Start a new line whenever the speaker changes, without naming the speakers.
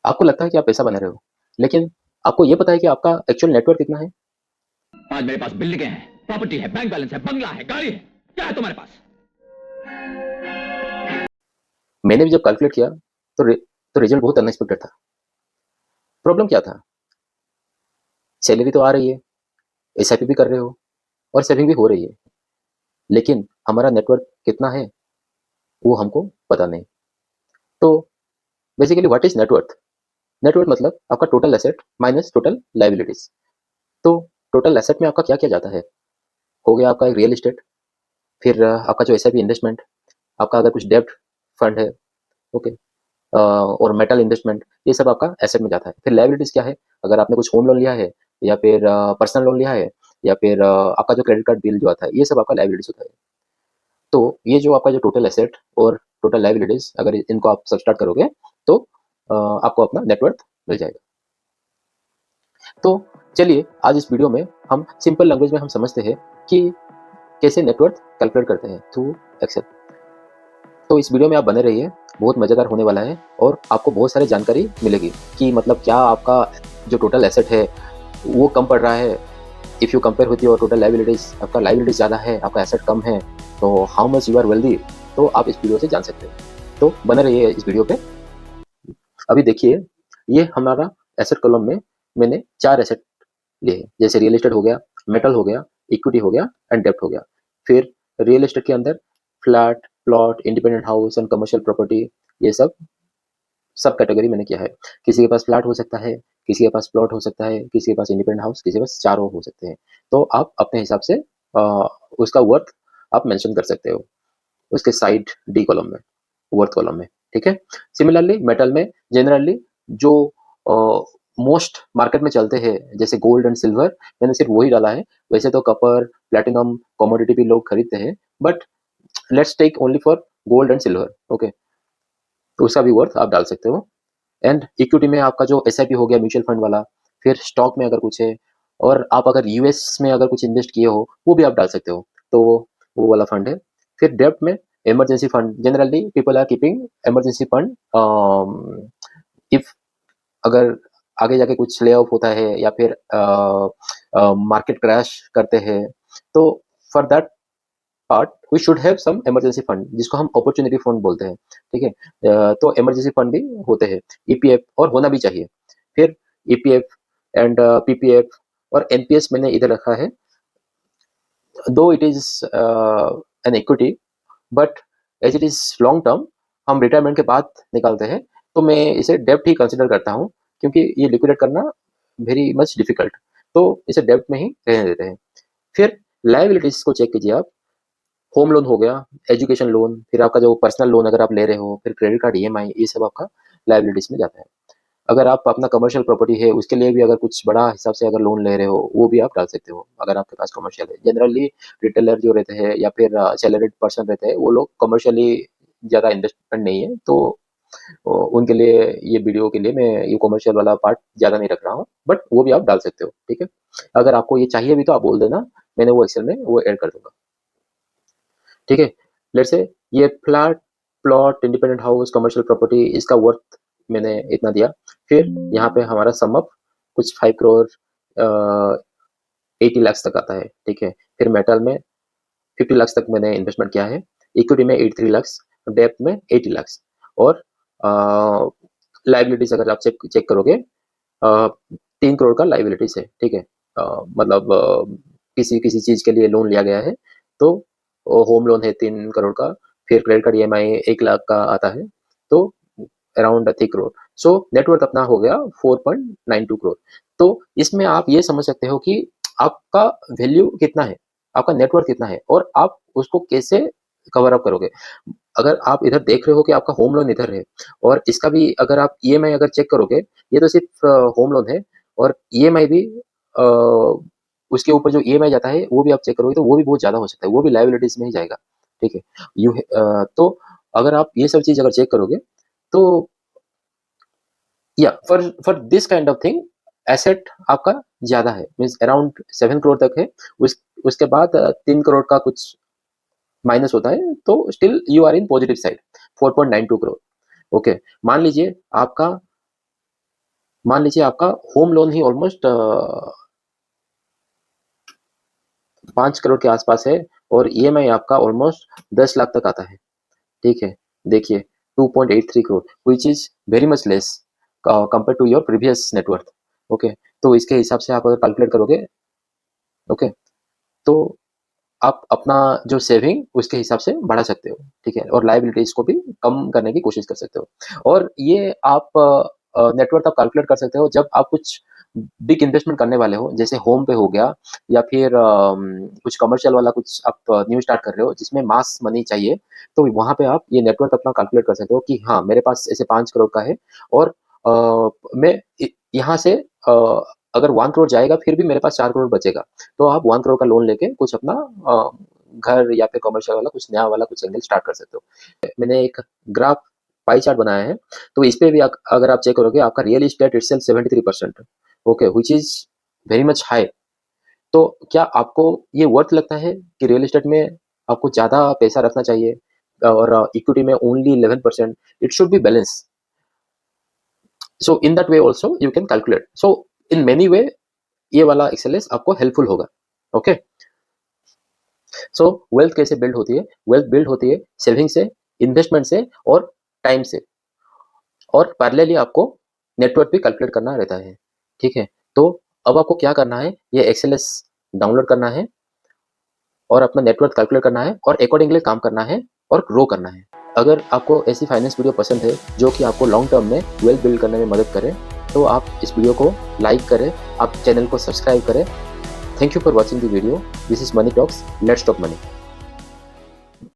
आपको लगता है कि आप पैसा बना रहे हो, लेकिन आपको ये पता है कि आपका एक्चुअल नेटवर्थ कितना है?
आज मेरे पास बिल्डिंगें हैं, प्रॉपर्टी है, बैंक बैलेंस है, बंगला है, गाड़ी है। क्या है तुम्हारे पास?
मैंने भी जब कैलकुलेट किया तो रिजल्ट बहुत अनएक्सपेक्टेड था। प्रॉब्लम क्या था? सैलरी तो आ रही है, एसआईपी भी कर रहे हो और सेविंग भी हो रही है, लेकिन हमारा नेटवर्थ कितना है वो हमको पता नहीं। तो basically what is net worth? Net worth मतलब आपका total asset minus total liabilities. तो टोटल एसेट में आपका क्या क्या जाता है? हो गया आपका रियल एस्टेट, फिर आपका जो एसआईपी इन्वेस्टमेंट, आपका अगर कुछ डेब्ट फंड है, ओके, और मेटल इन्वेस्टमेंट, ये सब आपका एसेट में जाता है। फिर लायबिलिटीज क्या है? अगर आपने कुछ होम लोन लिया है या फिर पर्सनल लोन लिया है या फिर आपका जो क्रेडिट कार्ड बिल जो आता है, ये सब आपका लायबिलिटीज होता है। तो ये जो आपका जो टोटल एसेट और टोटल लायबिलिटीज, अगर इनको आप सब्सट्रैक्ट करोगे तो आपको अपना नेटवर्थ मिल जाएगा। तो चलिए आज इस वीडियो में हम सिंपल लैंग्वेज में हम समझते हैं कि कैसे नेटवर्थ कैलकुलेट करते हैं थ्रू एक्सेल। तो इस वीडियो में आप बने रहिए, बहुत मज़ेदार होने वाला है और आपको बहुत सारी जानकारी मिलेगी कि मतलब क्या आपका जो टोटल एसेट है वो कम पड़ रहा है। If you compare with your total liabilities, आपका लायबिलिटीज ज़्यादा है, आपका एसेट कम है, तो how much you are wealthy, तो आप इस वीडियो से जान सकते हैं। तो बने रहिए इस वीडियो पे। अभी देखिए, ये हमारा एसेट कॉलम में मैंने 4 एसेट लिए हैं, जैसे रियल एस्टेट हो गया, मेटल हो गया, इक्विटी हो गया एंड डेब्ट हो गया। फिर रियल एस्टेट के अंदर flat, plot, independent house and commercial property, ये सब सब कैटेगरी मैंने किया है। किसी के पास फ्लैट हो सकता है, किसी के पास प्लॉट हो सकता है, किसी के पास इंडिपेंडेंट हाउस, किसी के पास चारों हो सकते हैं। तो आप अपने हिसाब से उसका वर्थ आप मेंशन कर सकते हो उसके साइड डी कॉलम में, वर्थ कॉलम में, ठीक है। सिमिलरली मेटल में जनरली जो मोस्ट मार्केट में चलते हैं जैसे गोल्ड एंड सिल्वर, मैंने सिर्फ वही डाला है। वैसे तो कपर, प्लेटिनम, कमोडिटी भी लोग खरीदते हैं, but let's take only for gold and silver, okay. तो उसका भी वर्थ आप डाल सकते हो। एंड इक्विटी में आपका जो एसआईपी हो गया म्यूचुअल फंड वाला, फिर स्टॉक में अगर कुछ है, और आप अगर यूएस में अगर कुछ इन्वेस्ट किए हो वो भी आप डाल सकते हो, तो वो वाला फंड है। फिर डेब्ट में emergency fund, generally people are keeping emergency fund if अगर आगे जाके कुछ ले ऑफ होता है या फिर मार्केट क्रैश करते हैं, तो for that part we should have some emergency fund जिसको हम अपॉर्चुनिटी फंड बोलते हैं, ठीक है। तो इमरजेंसी फंड भी होते हैं, ईपीएफ, और होना भी चाहिए। फिर ईपीएफ एंड पीपीएफ और एनपीएस मैंने इधर रखा है, though it is an equity, but as it is long term, हम रिटायरमेंट के बाद निकालते हैं, तो मैं इसे डेब्ट ही कंसिडर करता हूँ, क्योंकि ये लिक्विडेट करना वेरी मच डिफिकल्ट, तो इसे डेब्ट में ही रहने देते हैं। फिर लायबिलिटीज को चेक कीजिए आप। होम लोन हो गया, एजुकेशन लोन, फिर आपका जो पर्सनल लोन अगर आप ले रहे हो, फिर क्रेडिट कार्ड ईएमआई, ये सब आपका लायबिलिटीज में जाता है। अगर आप अपना कमर्शियल प्रॉपर्टी है उसके लिए भी अगर कुछ बड़ा हिसाब से अगर लोन ले रहे हो वो भी आप डाल सकते हो, अगर आपके पास कमर्शियल है। जनरली रिटेलर जो रहते हैं या फिर सैलरीड पर्सन रहते हैं, वो लोग कमर्शियली ज़्यादा इन्वेस्टमेंट नहीं है, तो उनके लिए ये वीडियो के लिए मैं ये कमर्शियल वाला पार्ट ज़्यादा नहीं रख रहा हूँ, बट वो भी आप डाल सकते हो, ठीक है। अगर आपको ये चाहिए भी तो आप बोल देना, मैंने वो एक्सेल में वो ऐड कर दूंगा, ठीक है। लेट्स से ये flat, plot, independent house, commercial property, इसका वर्थ मैंने इतना दिया। फिर यहाँ पे हमारा सम अप कुछ 5 करोड़ 80 लाख तक आता है, ठीक है। फिर मेटल में 50 लाख तक मैंने इन्वेस्टमेंट किया है, इक्विटी में 83 लाख, डेब्ट में 80 लाख, और लाइबिलिटीज अगर आप चेक चेक करोगे 3 करोड़ का लाइबिलिटीज है, ठीक है। मतलब किसी किसी चीज के लिए लोन लिया गया है, तो होम लोन है 3 करोड़ का, फिर क्रेडिट कार्ड ईएमआई 1 लाख का आता है, तो अराउंड 3 करोड़। सो नेटवर्थ अपना हो गया 4.92 करोड़। तो इसमें आप ये समझ सकते हो कि आपका वैल्यू कितना है, आपका नेटवर्थ कितना है, और आप उसको कैसे कवर अप करोगे। अगर आप इधर देख रहे हो कि आपका होम लोन इधर है, और इसका भी अगर आप ईएमआई अगर चेक करोगे, ये तो सिर्फ होम लोन है, और ईएमआई भी अ, उसके ऊपर जो ईएमआई जाता है वो भी आप चेक करोगे तो वो भी बहुत ज़्यादा हो सकता है, वो भी लायबिलिटीज में ही जाएगा, ठीक है। तो अगर आप ये सब चीज़ अगर चेक करोगे, तो या for this kind of thing asset आपका ज़्यादा है, मीन्स अराउंड 7 करोड़ तक है। उसके बाद 3 करोड़ का कुछ माइनस होता है, तो still you are in positive side, 4.92 crore, okay. मान लीजिए आपका मान लीजिए आपका होम लोन ही ऑलमोस्ट 5 करोड़ के आसपास है और ईएमआई आपका ऑलमोस्ट 10 लाख तक आता है, ठीक है। देखिए 2.83 crore which is very much less compare to your previous net worth, okay. तो इसके हिसाब से आप अगर कैलकुलेट करोगे, ओके, तो आप अपना जो सेविंग उसके हिसाब से बढ़ा सकते हो, ठीक है, और लायबिलिटीज को भी कम करने की कोशिश कर सकते हो। और ये आप नेटवर्थ आप कैलकुलेट कर सकते हो जब आप कुछ बिग इन्वेस्टमेंट करने वाले हो, जैसे होम पे हो गया या फिर कुछ कमर्शियल वाला कुछ आप न्यू स्टार्ट कर रहे हो जिसमें मास मनी चाहिए, तो वहाँ पे आप ये नेटवर्थ अपना कैलकुलेट कर सकते हो कि हाँ मेरे पास ऐसे 5 करोड़ का है और मैं यहाँ से अगर 1 करोड़ जाएगा फिर भी मेरे पास 4 करोड़ बचेगा, तो आप 1 करोड़ का लोन लेके कुछ अपना घर या फिर कमर्शियल वाला कुछ नया वाला कुछ एंगल स्टार्ट कर सकते हो। मैंने एक ग्राफ पाई चार्ट बनाया है, तो इस पे भी अगर आप चेक करोगे आपका real estate itself 73%, okay, which is very much high. तो क्या आपको ये वर्थ लगता है कि रियल एस्टेट में आपको ज़्यादा पैसा रखना चाहिए और इक्विटी में only 11%? It should be balance. So in that way also you can calculate. So in many वे ये वाला एक्सरसाइज आपको हेल्पफुल होगा, ओके। सो वेल्थ कैसे बिल्ड होती है? वेल्थ बिल्ड होती है सेविंग से, इन्वेस्टमेंट से और टाइम से, और पैरेलली आपको नेटवर्क भी कैलकुलेट करना रहता है, ठीक है। तो अब आपको क्या करना है, ये एक्सएलएस डाउनलोड करना है और अपना नेटवर्क कैलकुलेट करना है और अकॉर्डिंगली काम करना है और ग्रो करना है। अगर आपको ऐसी फाइनेंस वीडियो पसंद है जो कि आपको लॉन्ग टर्म में वेल्थ बिल्ड करने में मदद करे, तो आप इस वीडियो को लाइक करें, आप चैनल को सब्सक्राइब करें। Thank you for watching the video. This is money talks, let's talk money.